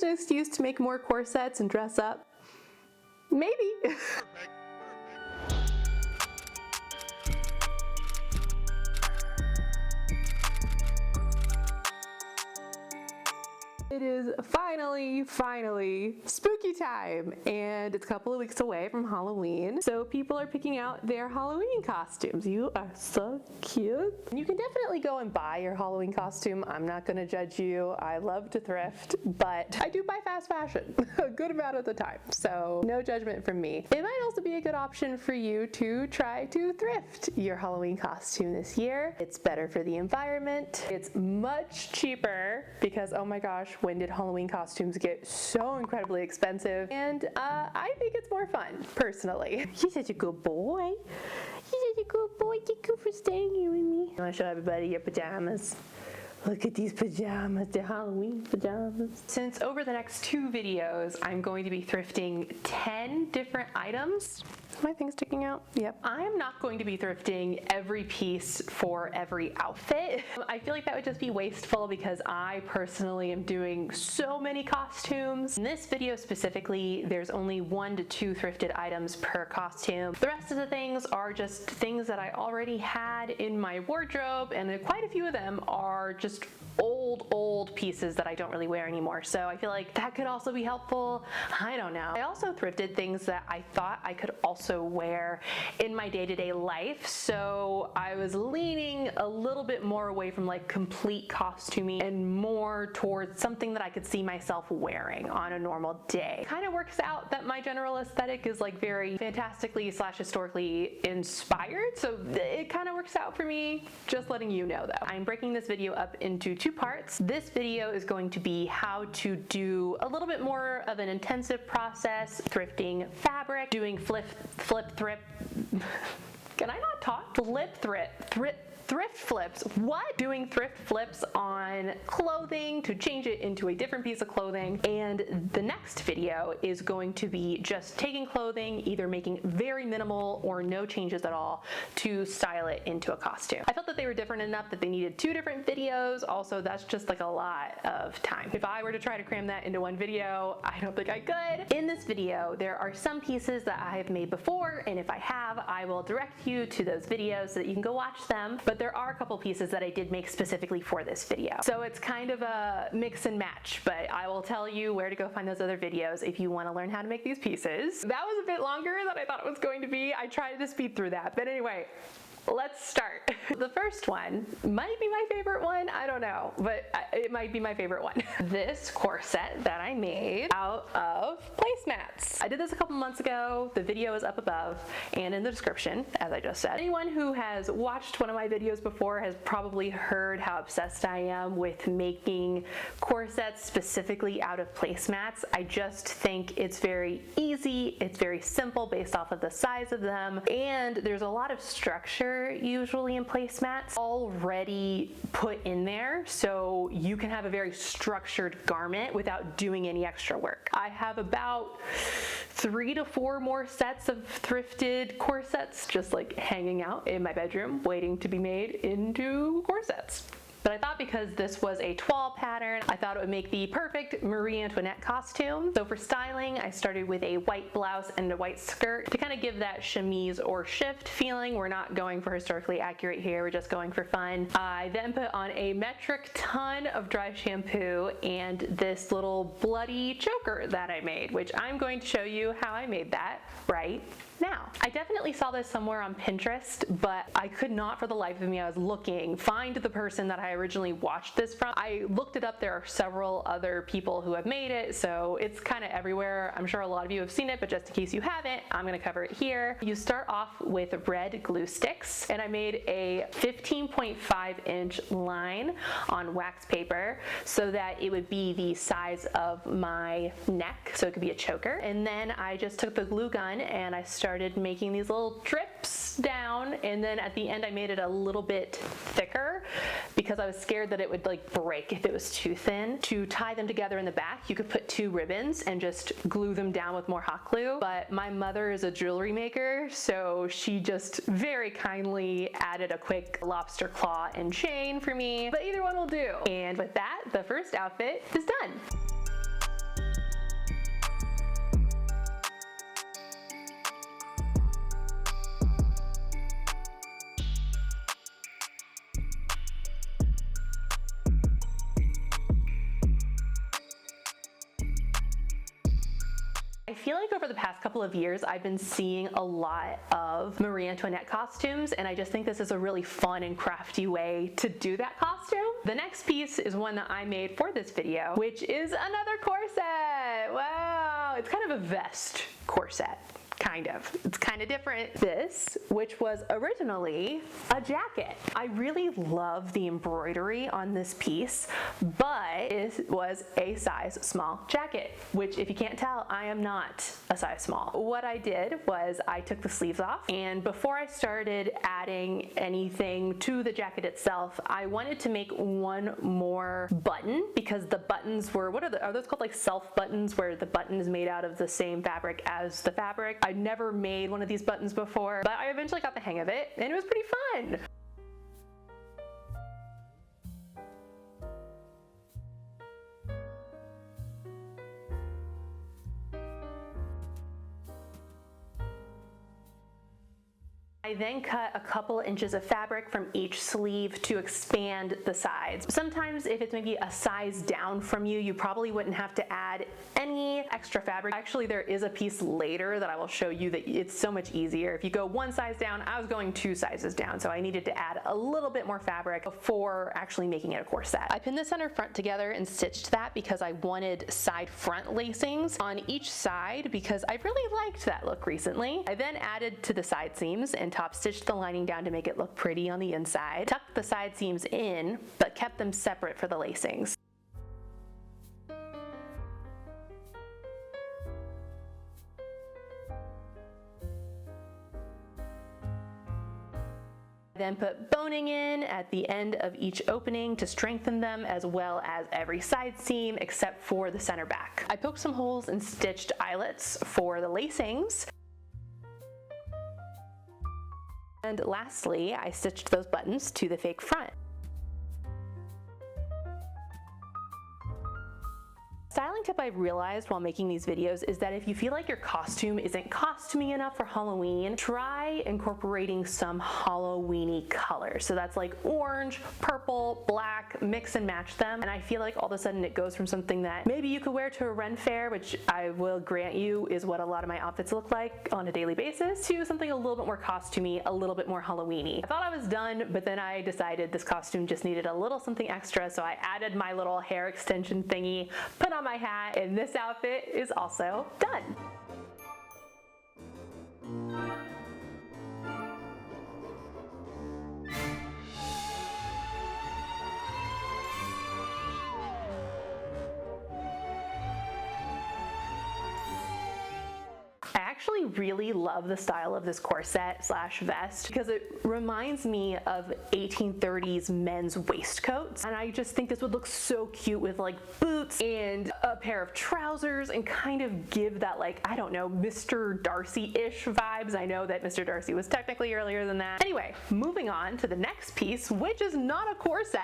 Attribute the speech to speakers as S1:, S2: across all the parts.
S1: an excuse to make more corsets and dress up? Maybe. It is finally spooky time, and it's a couple of weeks away from Halloween, so people are picking out their Halloween costumes. You are so cute. You can definitely go and buy your Halloween costume. I'm not gonna judge you. I love to thrift, but I do buy fast fashion a good amount of the time, so no judgment from me. It might also be a good option for you to try to thrift your Halloween costume this year. It's better for the environment. It's much cheaper because, oh my gosh, when did Halloween costumes get so incredibly expensive? And I think it's more fun, personally. You're such a good boy. You're such a good boy. Thank you for staying here with me. I want to show everybody your pajamas. Look at these pajamas, they're Halloween pajamas. Since over the next 2 videos, I'm going to be thrifting 10 different items. Is my thing sticking out? Yep. I'm not going to be thrifting every piece for every outfit. I feel like that would just be wasteful because I personally am doing so many costumes. In this video specifically, there's only 1 to 2 thrifted items per costume. The rest of the things are just things that I already had in my wardrobe, and quite a few of them are just old pieces that I don't really wear anymore. So I feel like that could also be helpful. I don't know. I also thrifted things that I thought I could also wear in my day-to-day life. So I was leaning a little bit more away from like complete costuming and more towards something that I could see myself wearing on a normal day. It kind of works out that my general aesthetic is like very fantastically / historically inspired. So it kind of works out for me. Just letting you know though. I'm breaking this video up into 2 parts. This video is going to be how to do a little bit more of an intensive process, thrifting fabric, doing flip thrift. Can I not talk? Thrift flips. What? Doing thrift flips on clothing to change it into a different piece of clothing. And the next video is going to be just taking clothing, either making very minimal or no changes at all to style it into a costume. I felt that they were different enough that they needed 2 different videos. Also, that's just like a lot of time. If I were to try to cram that into 1 video, I don't think I could. In this video, there are some pieces that I have made before, and if I have, I will direct you to those videos so that you can go watch them. But there are a couple pieces that I did make specifically for this video. So it's kind of a mix and match, but I will tell you where to go find those other videos if you want to learn how to make these pieces. That was a bit longer than I thought it was going to be. I tried to speed through that, but anyway, let's start. The first one might be my favorite one, I don't know, but it might be my favorite one. This corset that I made out of placemats. I did this a couple months ago. The video is up above and in the description, as I just said. Anyone who has watched one of my videos before has probably heard how obsessed I am with making corsets specifically out of placemats. I just think it's very easy, it's very simple based off of the size of them, and there's a lot of structure usually in placemats already put in there, so you can have a very structured garment without doing any extra work. I have about 3 to 4 more sets of thrifted corsets just like hanging out in my bedroom waiting to be made into corsets. But I thought because this was a toile pattern, I thought it would make the perfect Marie Antoinette costume. So for styling, I started with a white blouse and a white skirt to kind of give that chemise or shift feeling. We're not going for historically accurate here, we're just going for fun. I then put on a metric ton of dry shampoo and this little bloody choker that I made, which I'm going to show you how I made that right now. I definitely saw this somewhere on Pinterest, but I could not for the life of me, I was looking, find the person that I originally watched this from. I looked it up, there are several other people who have made it, so it's kind of everywhere. I'm sure a lot of you have seen it, but just in case you haven't, I'm gonna cover it here. You start off with red glue sticks, and I made a 15.5 inch line on wax paper so that it would be the size of my neck, so it could be a choker. And then I just took the glue gun and I started making these little drips down, and then at the end I made it a little bit thicker because I was scared that it would like break if it was too thin. To tie them together in the back, you could put 2 ribbons and just glue them down with more hot glue, but my mother is a jewelry maker, so she just very kindly added a quick lobster claw and chain for me, but either one will do. And with that, the first outfit is done. I feel like over the past couple of years, I've been seeing a lot of Marie Antoinette costumes, and I just think this is a really fun and crafty way to do that costume. The next piece is one that I made for this video, which is another corset. Wow, it's kind of a vest corset. Kind of. It's kind of different. This, which was originally a jacket. I really love the embroidery on this piece, but it was a size small jacket, which if you can't tell, I am not a size small. What I did was I took the sleeves off, and before I started adding anything to the jacket itself, I wanted to make one more button because the buttons were, are those called, like self buttons, where the button is made out of the same fabric as the fabric. I'd never made one of these buttons before, but I eventually got the hang of it, and it was pretty fun. I then cut a couple inches of fabric from each sleeve to expand the sides. Sometimes if it's maybe a size down from you, you probably wouldn't have to add any extra fabric. Actually, there is a piece later that I will show you that it's so much easier. If you go one size down, I was going 2 sizes down, so I needed to add a little bit more fabric before actually making it a corset. I pinned the center front together and stitched that because I wanted side front lacings on each side because I really liked that look recently. I then added to the side seams and top stitched the lining down to make it look pretty on the inside. Tucked the side seams in, but kept them separate for the lacings. Then put boning in at the end of each opening to strengthen them, as well as every side seam except for the center back. I poked some holes and stitched eyelets for the lacings. And lastly, I stitched those buttons to the fake front. Styling tip I realized while making these videos is that if you feel like your costume isn't costumey enough for Halloween, try incorporating some Halloween-y colors. So that's like orange, purple, black, mix and match them. And I feel like all of a sudden it goes from something that maybe you could wear to a Ren fair, which I will grant you is what a lot of my outfits look like on a daily basis, to something a little bit more costumey, a little bit more Halloween-y. I thought I was done, but then I decided this costume just needed a little something extra, so I added my little hair extension thingy, put on my hat, and this outfit is also done. I actually really love the style of this corset slash vest because it reminds me of 1830s men's waistcoats, and I just think this would look so cute with like boots and a pair of trousers and kind of give that, like, I don't know, Mr. Darcy-ish vibes. I know that Mr. Darcy was technically earlier than that. Anyway, moving on to the next piece, which is not a corset.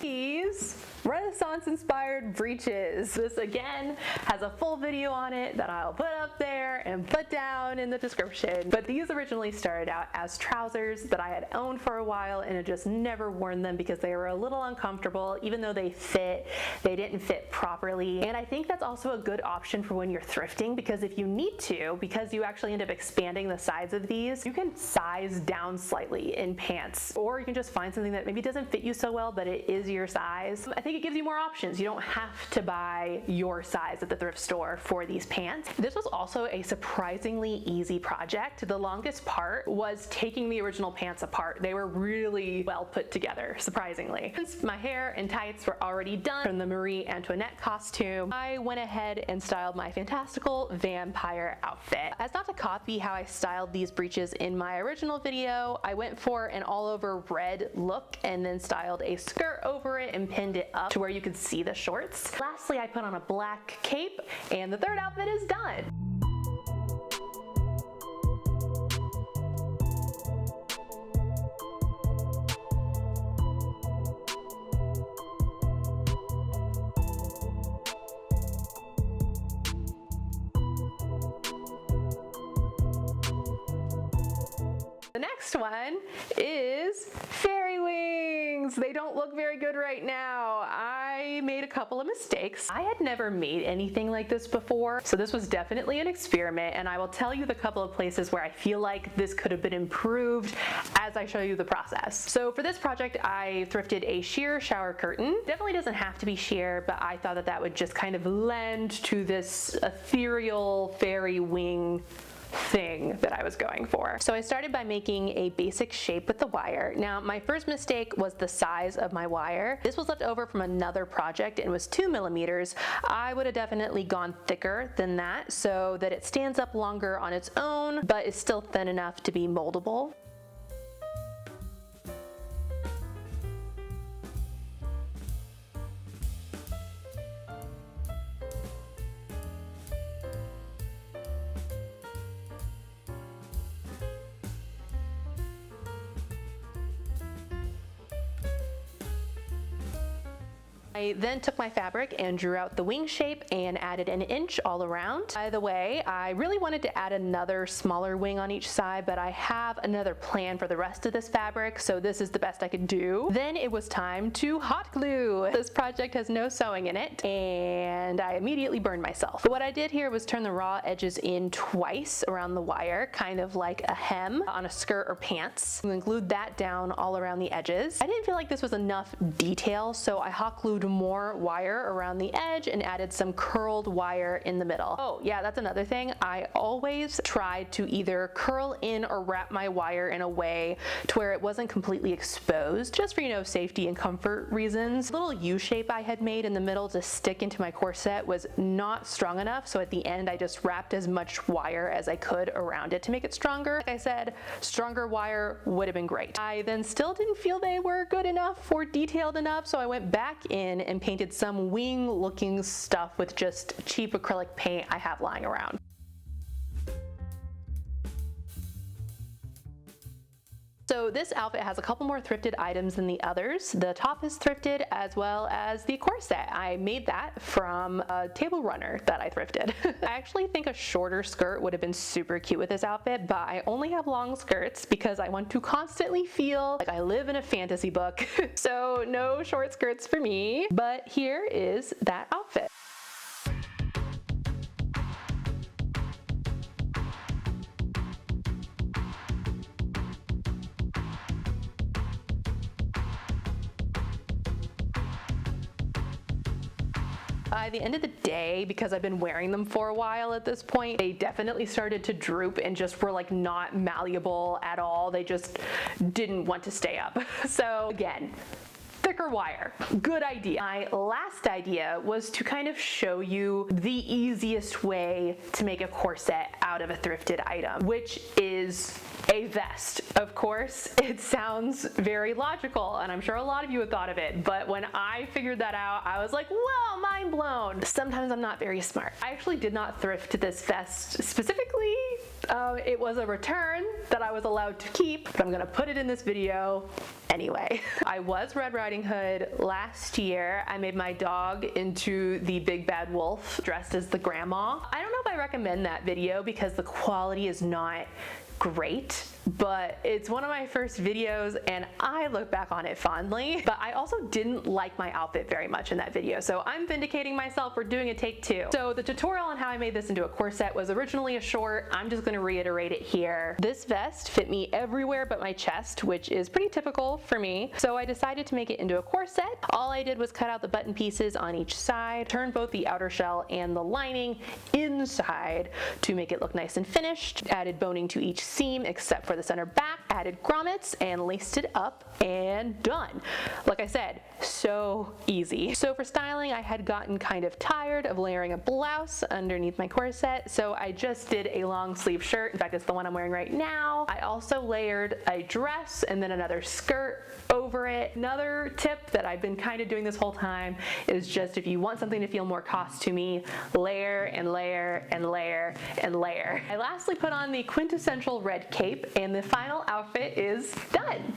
S1: These Renaissance-inspired breeches. This again has a full video on it that I'll put up there and put down in the description. But these originally started out as trousers that I had owned for a while and had just never worn them because they were a little uncomfortable. Even though they fit, they didn't fit properly. And I think that's also a good option for when you're thrifting, because if you need to, because you actually end up expanding the sides of these, you can size down slightly in pants, or you can just find something that maybe doesn't fit you so well, but it is your size. I think it gives you more options. You don't have to buy your size at the thrift store for these pants. This was also a surprisingly easy project. The longest part was taking the original pants apart. They were really well put together, surprisingly. Since my hair and tights were already done from the Marie Antoinette costume, I went ahead and styled my fantastical vampire outfit. As not to copy how I styled these breeches in my original video, I went for an all-over red look and then styled a skirt over it and pinned it up to where you could see the shorts. Lastly, I put on a black cape, and the third outfit is done. The next one is fairy wings. They don't look very good right now. I I made a couple of mistakes. I had never made anything like this before, so this was definitely an experiment, and I will tell you the couple of places where I feel like this could have been improved as I show you the process. So for this project, I thrifted a sheer shower curtain. Definitely doesn't have to be sheer, but I thought that that would just kind of lend to this ethereal fairy wing thing that I was going for. So I started by making a basic shape with the wire. Now, my first mistake was the size of my wire. This was left over from another project and was 2 millimeters. I would have definitely gone thicker than that so that it stands up longer on its own, but is still thin enough to be moldable. I then took my fabric and drew out the wing shape and added an inch all around. By the way, I really wanted to add another smaller wing on each side, but I have another plan for the rest of this fabric, so this is the best I could do. Then it was time to hot glue. This project has no sewing in it, and I immediately burned myself. But what I did here was turn the raw edges in twice around the wire, kind of like a hem on a skirt or pants, and then glued that down all around the edges. I didn't feel like this was enough detail, so I hot glued more wire around the edge and added some curled wire in the middle. Oh yeah, that's another thing. I always tried to either curl in or wrap my wire in a way to where it wasn't completely exposed, just for, you know, safety and comfort reasons. The little U shape I had made in the middle to stick into my corset was not strong enough, so at the end I just wrapped as much wire as I could around it to make it stronger. Like I said, stronger wire would have been great. I then still didn't feel they were good enough or detailed enough, so I went back in and painted some wing looking stuff with just cheap acrylic paint I have lying around. So this outfit has a couple more thrifted items than the others. The top is thrifted as well as the corset. I made that from a table runner that I thrifted. I actually think a shorter skirt would have been super cute with this outfit, but I only have long skirts because I want to constantly feel like I live in a fantasy book. So no short skirts for me, but here is that outfit. By the end of the day, because I've been wearing them for a while at this point, they definitely started to droop and just were like not malleable at all. They just didn't want to stay up. So again, thicker wire, good idea. My last idea was to kind of show you the easiest way to make a corset out of a thrifted item, which is a vest. Of course, it sounds very logical, and I'm sure a lot of you have thought of it, but when I figured that out, I was like, whoa, mind blown. Sometimes I'm not very smart. I actually did not thrift this vest specifically. It was a return that I was allowed to keep, but I'm gonna put it in this video anyway. I was Red Riding Hood last year. I made my dog into the big bad wolf dressed as the grandma. I don't know if I recommend that video because the quality is not great, but it's one of my first videos and I look back on it fondly. But I also didn't like my outfit very much in that video, so I'm vindicating myself for doing a take two. So the tutorial on how I made this into a corset was originally a short. I'm just going to reiterate it here. This vest fit me everywhere but my chest, which is pretty typical for me, so I decided to make it into a corset. All I did was cut out the button pieces on each side, turn both the outer shell and the lining inside to make it look nice and finished, added boning to each seam except for the center back, added grommets and laced it up, and done. Like I said, so easy. So for styling, I had gotten kind of tired of layering a blouse underneath my corset, so I just did a long sleeve shirt. In fact, it's the one I'm wearing right now. I also layered a dress and then another skirt over it. Another tip that I've been kind of doing this whole time is just if you want something to feel more costumey, layer and layer and layer and layer. I lastly put on the quintessential red cape and the final outfit is done.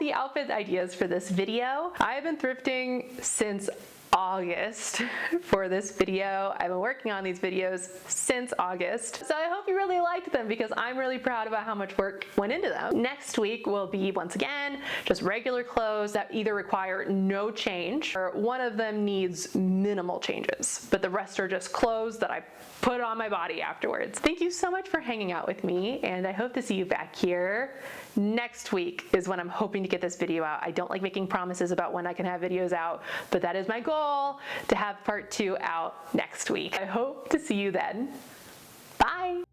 S1: the outfit ideas for this video. I've been thrifting since August for this video. I've been working on these videos since August. So I hope you really liked them because I'm really proud about how much work went into them. Next week will be, once again, just regular clothes that either require no change or one of them needs minimal changes, but the rest are just clothes that I put on my body afterwards. Thank you so much for hanging out with me, and I hope to see you back here. Next week is when I'm hoping to get this video out. I don't like making promises about when I can have videos out, but that is my goal, to have part 2 out next week. I hope to see you then. Bye!